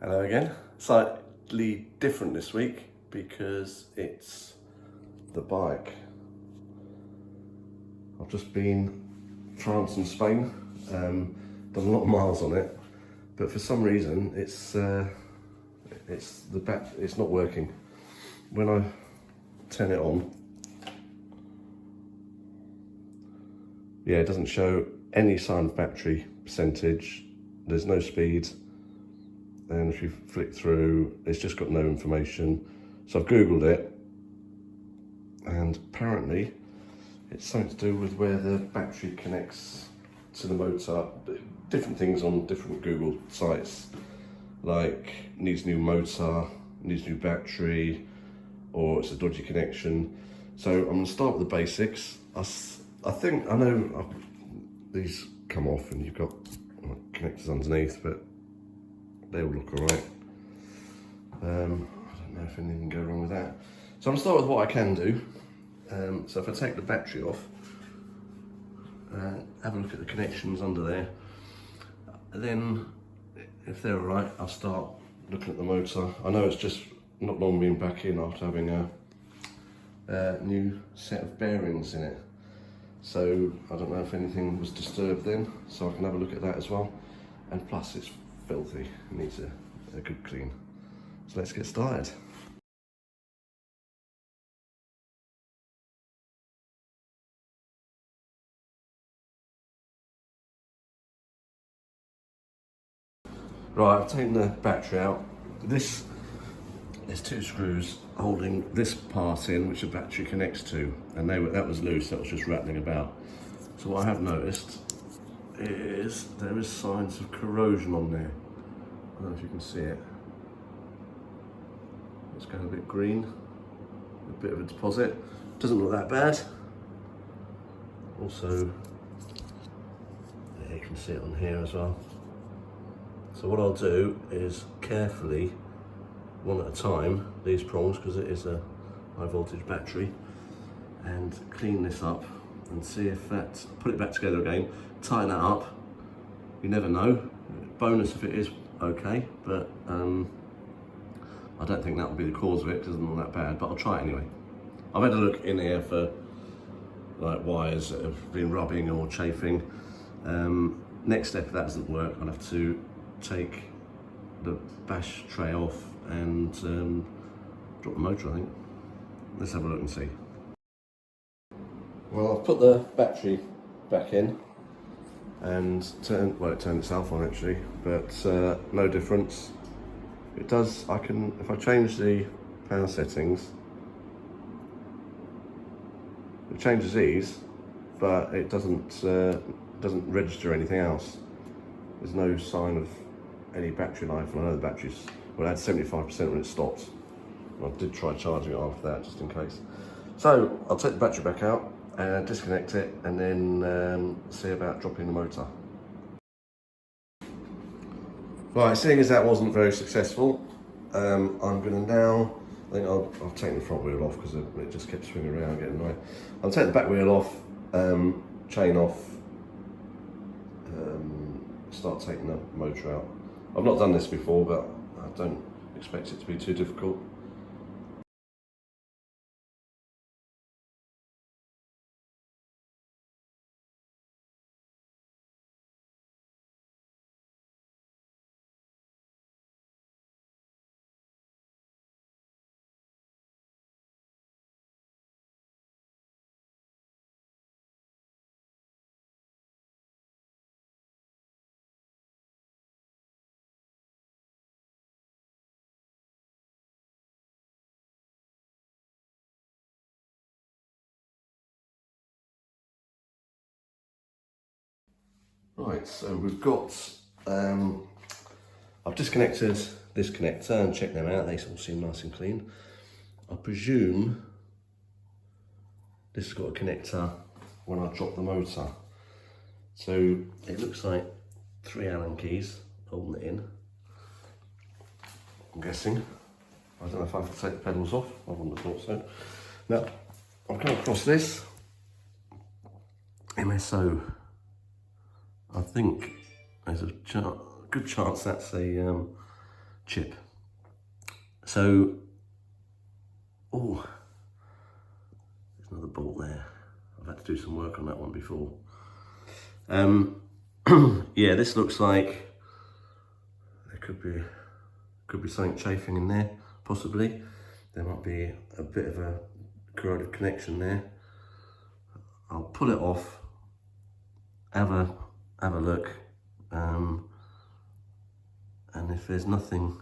Hello again. Slightly different this week because it's the bike. I've just been France and Spain, done a lot of miles on it, but for some reason it's not working. When I turn it on, yeah, it doesn't show any sign of battery percentage. There's no speed. And if you flick through, it's just got no information. So I've Googled it, and apparently it's something to do with where the battery connects to the motor. Different things on different Google sites, like needs new motor, needs new battery, or it's a dodgy connection. So I'm going to start with the basics. I think I know these come off and you've got connectors underneath, but they all look all right. I don't know if anything can go wrong with that. So I'm going to start with what I can do. So if I take the battery off, have a look at the connections under there, then if they're all right, I'll start looking at the motor. I know it's just not long been back in after having a new set of bearings in it. So I don't know if anything was disturbed then, so I can have a look at that as well. And plus it's filthy, it needs a good clean. So let's get started. Right, I've taken the battery out. There's two screws holding this part in, which the battery connects to, and that was loose, that was just rattling about. So what I have noticed is there is signs of corrosion on there. I don't know if you can see it. It's going a bit green, a bit of a deposit. Doesn't look that bad. Also, yeah, you can see it on here as well. So what I'll do is carefully, one at a time, these prongs, because it is a high voltage battery, and clean this up and see if that, put it back together again, tighten that up. You never know. Bonus if it is okay, but I don't think that will be the cause of it because it doesn't look that bad, but I'll try it anyway. I've had a look in here for like wires that have been rubbing or chafing. Next step, if that doesn't work, I'll have to take the bash tray off and drop the motor, I think. Let's have a look and see. Well, I've put the battery back in and it turned itself on actually, but no difference. It does, if I change the power settings, it changes these, but it doesn't register anything else. There's no sign of any battery life, and I know the battery's, well, it had 75% when it stopped. I did try charging it after that, just in case. So I'll take the battery back out and disconnect it, and then see about dropping the motor. Right, seeing as that wasn't very successful, I'm going to now, I think I'll take the front wheel off because it just kept swinging around, getting annoying. I'll take the back wheel off, chain off, start taking the motor out. I've not done this before, but I don't expect it to be too difficult. Right, so we've got, I've disconnected this connector and checked them out, they all seem nice and clean. I presume this has got a connector when I drop the motor. So it looks like 3 Allen keys holding it in, I'm guessing. I don't know if I have to take the pedals off, I wouldn't have thought so. Now, I've come across this MSO. I think there's a good chance that's a chip. So, oh, there's another bolt there. I've had to do some work on that one before. Yeah, this looks like there could be something chafing in there, possibly. There might be a bit of a corroded connection there. I'll pull it off, have a look, and if there's nothing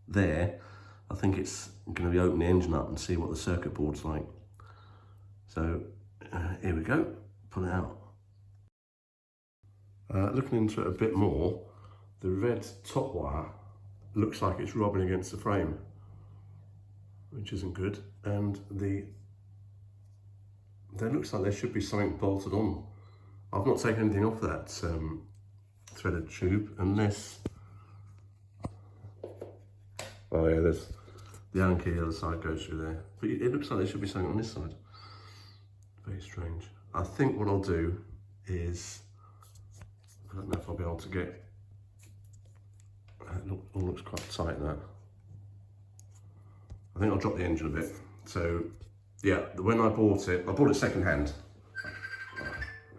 there, I think it's going to be open the engine up and see what the circuit board's like. So here we go, pull it out. Looking into it a bit more, the red top wire looks like it's rubbing against the frame, which isn't good, and there looks like there should be something bolted on. I've not taken anything off that threaded tube unless, oh yeah, there's the Allen key, the other side goes through there, but it looks like there should be something on this side. Very strange. I think what I'll do is, I don't know if I'll be able to get, it all looks quite tight now. I think I'll drop the engine a bit. So yeah, when I bought it second hand.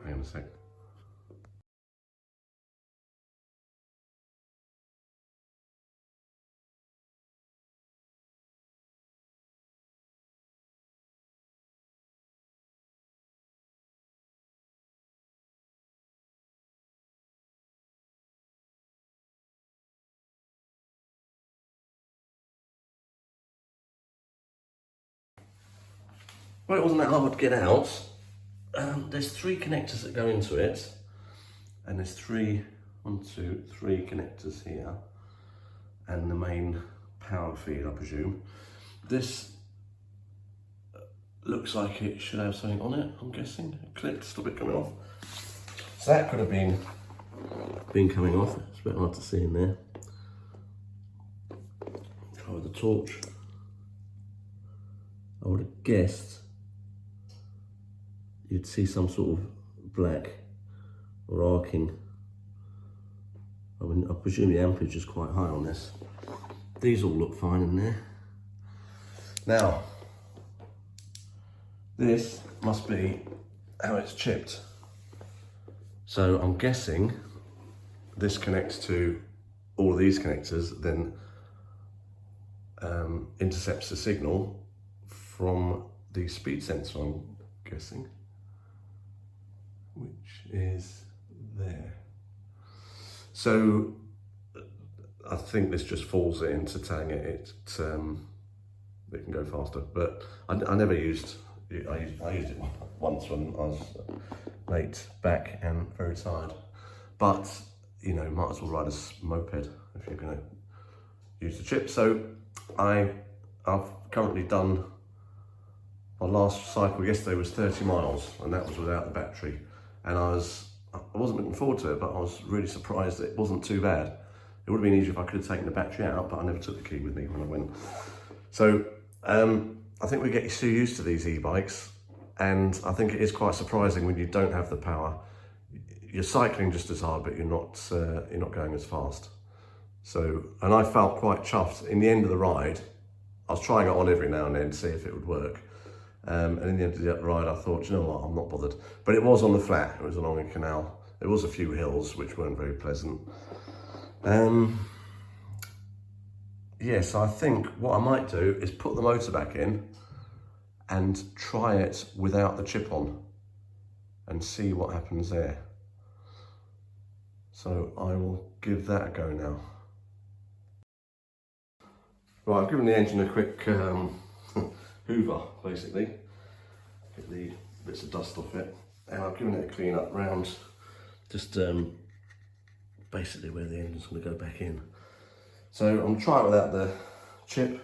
Hang on a sec. Well, it wasn't that hard to get out. There's 3 connectors that go into it, and there's 3 connectors here, and the main power feed, I presume. This looks like it should have something on it, I'm guessing, a clip to stop it coming off. So that could have been coming off. It's a bit hard to see in there. Try with the torch. I would have guessed you'd see some sort of black or arcing. I presume the amperage is quite high on this. These all look fine in there. Now, this must be how it's chipped. So I'm guessing this connects to all of these connectors, then intercepts the signal from the speed sensor, I'm guessing, which is there. So I think this just falls into telling it can go faster. But I never used it. I used it once when I was late back and very tired. But you know, might as well ride a moped if you're going to use the chip. So I've currently done, my last cycle yesterday was 30 miles, and that was without the battery. And I wasn't looking forward to it, but I was really surprised that it wasn't too bad. It would have been easier if I could have taken the battery out, but I never took the key with me when I went. So I think we get so used to these e-bikes, and I think it is quite surprising when you don't have the power. You're cycling just as hard, but you're not going as fast. So, and I felt quite chuffed. In the end of the ride, I was trying it on every now and then to see if it would work. And in the end of the ride, I thought, you know what, I'm not bothered. But it was on the flat, it was along a canal. There was a few hills, which weren't very pleasant. So I think what I might do is put the motor back in and try it without the chip on and see what happens there. So I will give that a go now. Right, I've given the engine a quick hoover, basically. Get the bits of dust off it, and I've given it a clean up round, just basically where the engine's going to go back in. So I'm going to try it without the chip.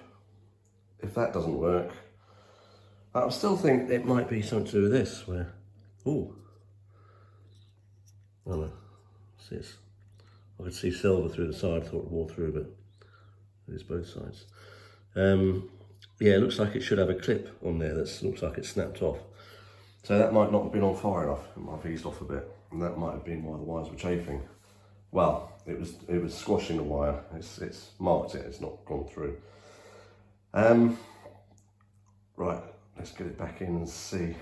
If that doesn't work, I still think it might be something to do with this, where, oh, I don't know, see, I could see silver through the side, I thought it wore through, but it's both sides. Yeah, it looks like it should have a clip on there that looks like it's snapped off. So that might not have been on fire enough, it might have eased off a bit, and that might have been why the wires were chafing. well, it was squashing the wire. It's marked it. It's not gone through. Right, let's get it back in and see.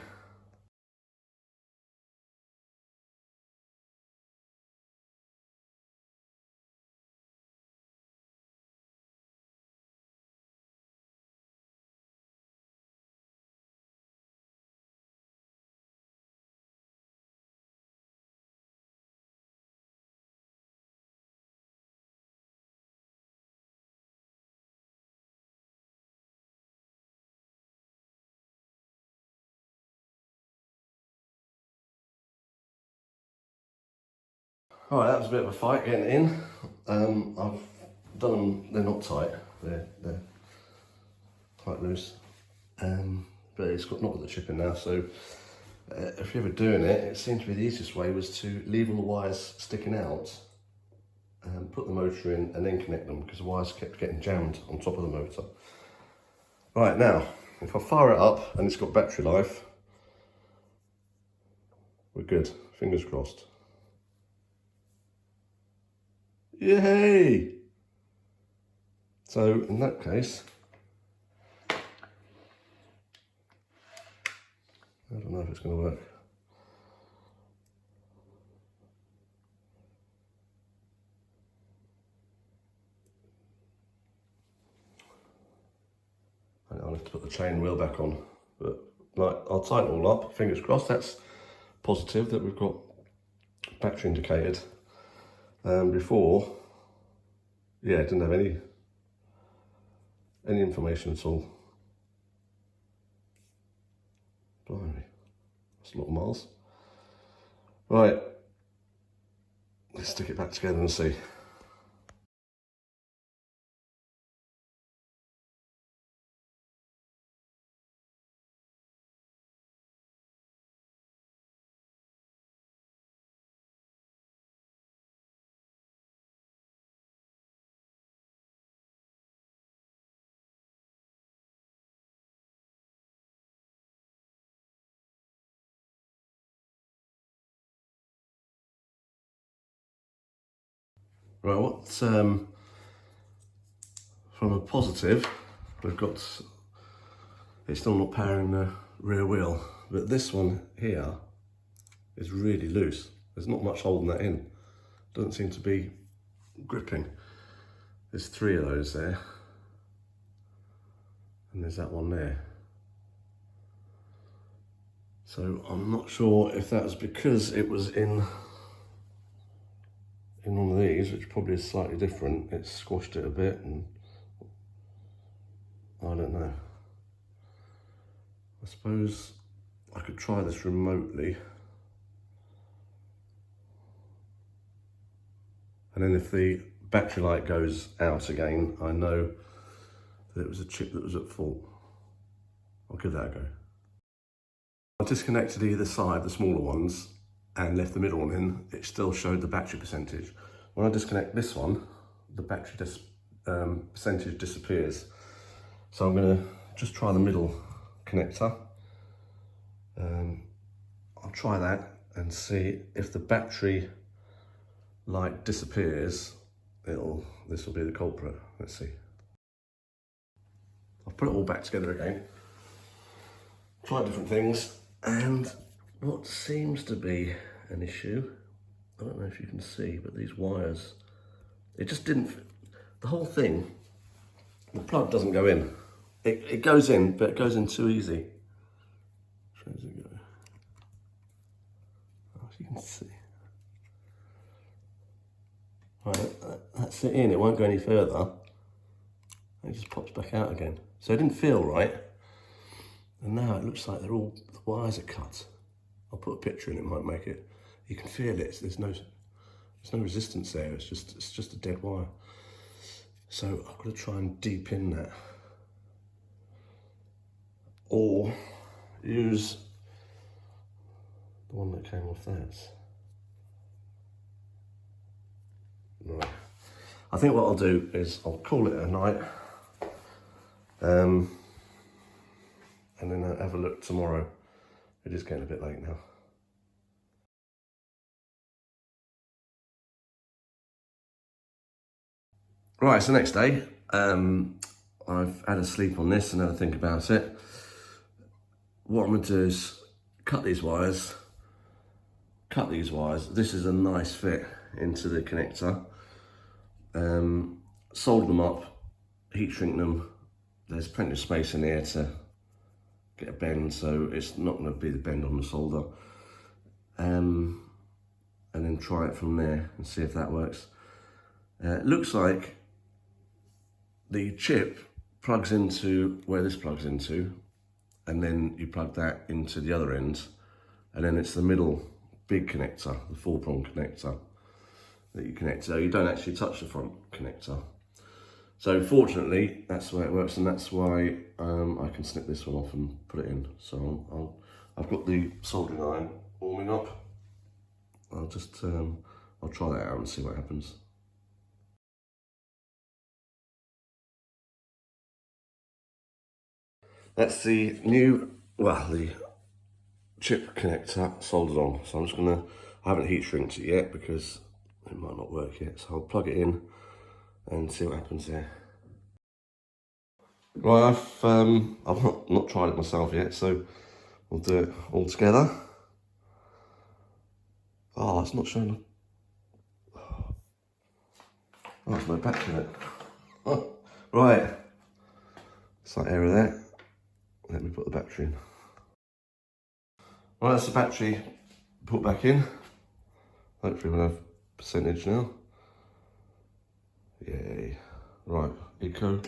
Alright, that was a bit of a fight getting in. I've done them, they're not tight, they're quite loose. But it's not got the chip in now, so if you're ever doing it, it seemed to be the easiest way was to leave all the wires sticking out, put the motor in and then connect them, because the wires kept getting jammed on top of the motor. Right, now, if I fire it up and it's got battery life, we're good, fingers crossed. Yay! So in that case, I don't know if it's going to work. I'll have to put the chain wheel back on, but like, I'll tighten it all up, fingers crossed. That's positive that we've got battery indicated. Before, yeah, it didn't have any information at all. Blimey, that's a lot of miles. Right, let's stick it back together and see. Right, what's from a positive, we've got, it's still not powering the rear wheel, but this one here is really loose. There's not much holding that in. Doesn't seem to be gripping. There's 3 of those there, and there's that one there. So I'm not sure if that was because it was in one of these, which probably is slightly different. It's squashed it a bit, and I don't know. I suppose I could try this remotely. And then if the battery light goes out again, I know that it was a chip that was at fault. I'll give that a go. I disconnected either side, the smaller ones, and left the middle one in. It still showed the battery percentage. When I disconnect this one, the battery percentage disappears. So I'm going to just try the middle connector. I'll try that and see if the battery light disappears, this will be the culprit. Let's see. I'll put it all back together again. Try different things, and what seems to be an issue, I don't know if you can see, but these wires, it just didn't, the whole thing, the plug doesn't go in. It goes in, but it goes in too easy. Where does it go? Oh, if you can see. Right, that's it in, it won't go any further. It just pops back out again. So it didn't feel right. And now it looks like the wires are cut. I'll put a picture in, it might make it, you can feel it, there's no resistance there, it's just a dead wire. So I've got to try and deep in that. Or use the one that came off that. Right. I think what I'll do is I'll call it a night. And then I'll have a look tomorrow. It is getting a bit late now. Right, it's the next day. I've had a sleep on this and had a think about it. What I'm going to do is cut these wires. This is a nice fit into the connector. Solder them up, heat shrink them. There's plenty of space in here to get a bend, so it's not going to be the bend on the solder. And then try it from there and see if that works. It looks like the chip plugs into where this plugs into, and then you plug that into the other end, and then it's the middle big connector, the 4-prong connector that you connect. So you don't actually touch the front connector. So fortunately, that's the way it works, and that's why I can snip this one off and put it in. So I've got the soldering iron warming up. I'll try that out and see what happens. That's the the chip connector soldered on. So I'm just gonna, I haven't heat shrinked it yet because it might not work yet. So I'll plug it in and see what happens there. Right, I've not tried it myself yet, so we'll do it all together. Oh, it's not showing. Oh, there's no battery in it. Oh, right, slight error there. Let me put the battery in. Right, that's the battery put back in. Hopefully we'll have percentage now. Yay. Right, eco.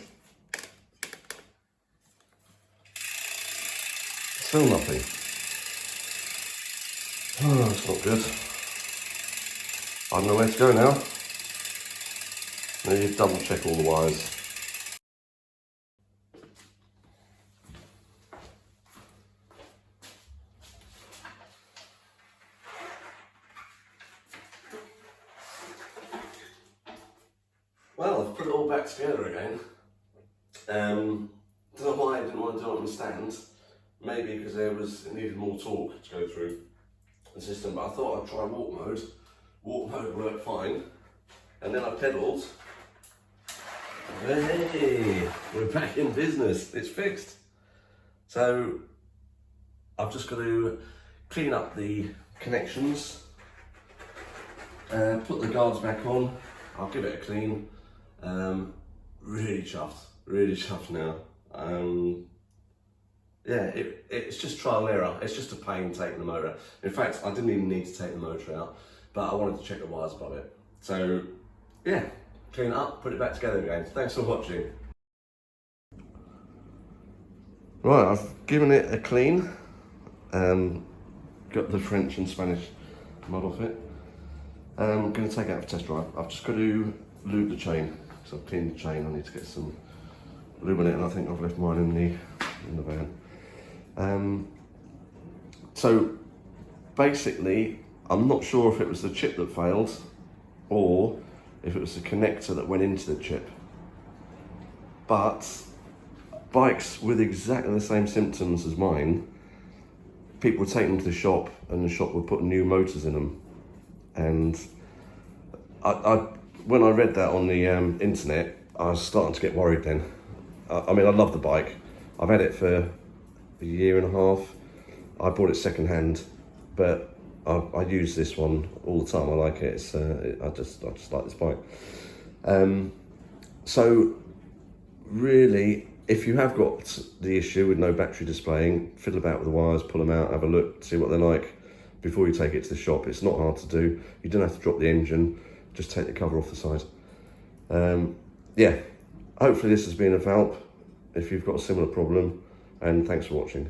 Still nothing. Oh, that's not good. I don't know where to go now. Maybe double check all the wires. Well, I've put it all back together again. Don't know why I didn't want to do it on the stand. Maybe because it needed more torque to go through the system, but I thought I'd try walk mode. Walk mode worked fine. And then I pedalled. Hey, we're back in business. It's fixed. So I've just got to clean up the connections, put the guards back on. I'll give it a clean. Really chuffed now. Yeah, it's just trial and error. It's just a pain taking the motor. In fact, I didn't even need to take the motor out, but I wanted to check the wires above it. So yeah, clean it up, put it back together again. Thanks for watching. Right, I've given it a clean. Got the French and Spanish mud off it. I'm going to take it out for test drive. I've just got to lube the chain. So I've cleaned the chain. I need to get some lube in it, and I think I've left mine in the van. So basically, I'm not sure if it was the chip that failed or if it was the connector that went into the chip. But bikes with exactly the same symptoms as mine, people would take them to the shop and the shop would put new motors in them. And when I read that on the internet, I was starting to get worried then. I mean, I love the bike. I've had it for a year and a half. I bought it second hand, but I use this one all the time. I like it. I just like this bike. So really, if you have got the issue with no battery displaying, fiddle about with the wires, pull them out, have a look, see what they're like before you take it to the shop. It's not hard to do. You don't have to drop the engine, just take the cover off the side. Yeah, hopefully this has been of help if you've got a similar problem, and thanks for watching.